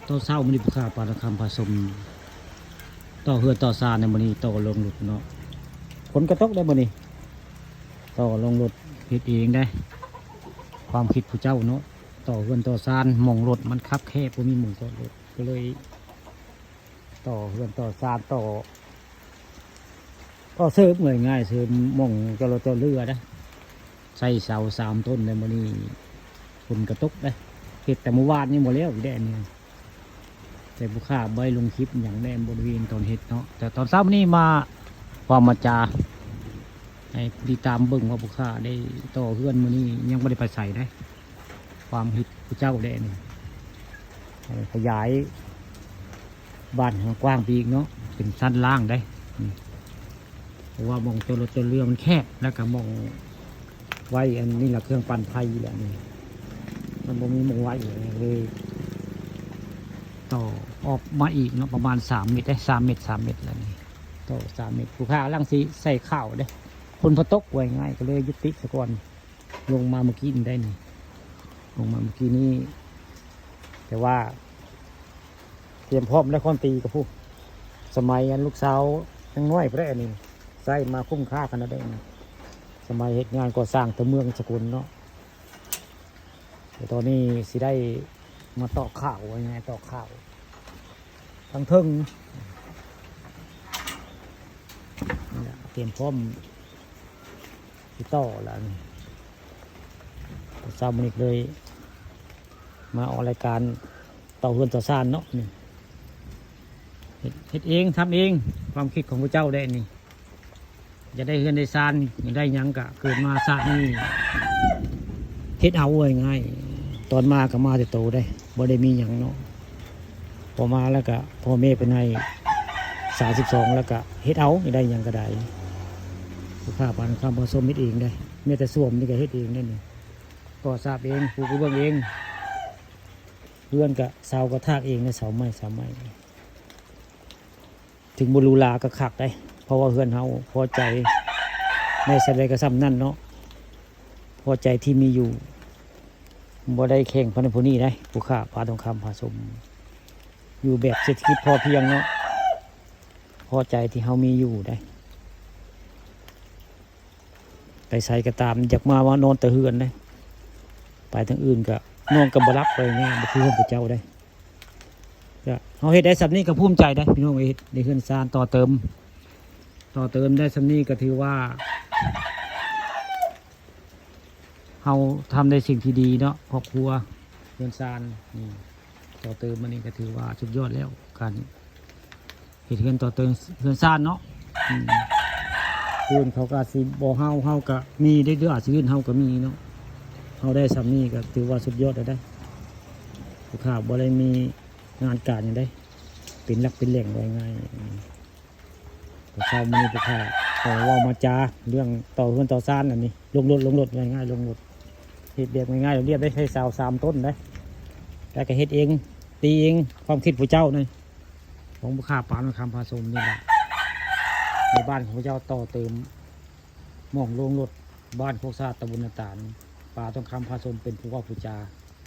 ต่อเศร้ามันนี่ผู้ค้าปลาคำผสมต่อเฮือต่อซาในมันนี่ต่อลงหลุดเนาะผลกระทบได้มันนี่ต่อลงหลุดเฮ็ดเองได้ ความคิดผู้เจ้าเนาะต่อเฮือนต่อซานมองรถมันคับแคบบ่มีหมู่ต่อรถก็เลยต่อเฮือนต่อซานต่อเสริมง่ายๆเสริมมองจรจรเรือได้ใส่เสา3 ต้นในมันนี่ผลกระทบได้เฮ็ดแต่เมื่อวานนี่หมดแล้วอีกแดนนึงแต่ผู้ค้าใบลงคลิปอย่างแน่บริเวณตอนเฮ็ดเนาะแต่ตอนเช้านี้มาความมาจาให้ติดตามเบิ่งว่าผู้ค้าได้ต่อเฮือนมื้อนี้ยังไม่ได้ไปใส่ได้ความฮิตผู้เจ้าแดนขยายบ้านกว้างไปอีกเนาะเป็นสั้นล่างได้เพราะว่ามองตัวรถตัวเรือมันแคบแล้วก็มองไว้อันนี้แหละเครื่องปั่นไฟแหละนี่มันบ่มีมองไว้เลยต่อออกมาอีกเนาะประมาณ3 เมตรได้3 เมตรแล้วนี่ต่อ3 เมตรผู้ค้าล่างสีใส่ข้าวได้คนพอตกไว้ง่ายก็เลยยุติสะก่อนลงมาเมื่อกี้นี่ได้นี่ลงมาเมื่อกี้นี้แต่ว่าเตรียมพร้อมแล้วค่อนตีกับผู้สมัยอันลูกสาวยังน้อยพระนี่ใส่มาคุ้มค่ากันนะได้นี่สมัยเหตุงานก่อสร้างตัวเมืองสกุลเนาะแต่ตอนนี้สิได้มาต่อข้าวไว้ไงต่อข้าวทั้งทึ่งเตรียมพร้อมที่ต่อแล้วนี่สาวมันอีกเลยมาออกรายการต่อเฮือนต่อซ่านเนาะนี่เฮ็ดเองทำเองความคิดของพระเจ้าได้นี่จะได้เฮือนได้ซ่านอยากได้ยังกะเกิดมาซานี่เฮ็ดเอาไว้ง่ายตอนมาก็มาแต่โตได้บ่ได้มีหยังเนาะพอมาแล้วก็พ่อแม่เป็นให้32แล้วก็เฮ็ดเอาได้หยังก็ได้ผู้ค้าปานคำผสมเฮ็ดเองได้แม้แต่ส้วมนี่ก็เฮ็ดเองได้นี่ก็ทราบเองผู้เบิ่งเองเพื่อนก็เสาก็ทากเองนะเสาไม้ถึงบรูลาก็ขักได้เพราะว่าเพื่อนเฮาพอใจในสมัยกระซ้ำนั่นเนาะพอใจที่มีอยู่บ่ได้แข่งพันธุ์พวกนี้ได้ผู้ค้าปลาทองคำผสมอยู่แบบเศรษฐกิจพอเพียงเนาะพอใจที่เฮามีอยู่ได้ไปใส่กระตามอยากมาวานอนแต่เฮือนได้ไปทางอื่นก็นอนกับบรับไปง่ายบ่คือเฮือนพระเจ้าได้ก็เฮาเฮ็ดได้สำนี้ก็ภูมิใจได้พี่น้องเฮ็ดได้เฮือนซานต่อเติมได้สำนี้ก็ถือว่าเฮาทำได้สิ่งที่ดีเนาะครอบครัวเฮือนซานนี่ต่อเติมมันนี่ก็ถือว่าสุดยอดแล้วการเฮ็ดเฮือนต่อเติมเฮือนซานเนาะเพื่อนเขาก็สิบ่เฮาก็มีได้เด้ออาจสิอื่นเฮาก็มีเนาะเฮาได้สำนี้ก็ถือว่าสุดยอดแล้วได้ผู้ค้าบ่ได้มีงานการอย่างได้เป็นหลักเป็นแหล่งไว้ง่ายผู้ค้ามันนี่ผู้ค้าขอว่ามาจาเรื่องต่อเฮือนต่อซ่านอันนี้ลงรถง่ายลงรถเฮ็ดเรียบง่ายๆเรียบได้ใช้เสา3 ต้นได้แล้วก็เฮ็ดเองตีเองความคิดผู้เจ้านี่ของผู้ค้าปานคำผสมนี่แหละในบ้านของผู้เจ้าต่อเติมหม่องลงรถบ้านโคกซาตะบุญตาลปลาต้องคำผสมเป็นผู้ว่าผู้จา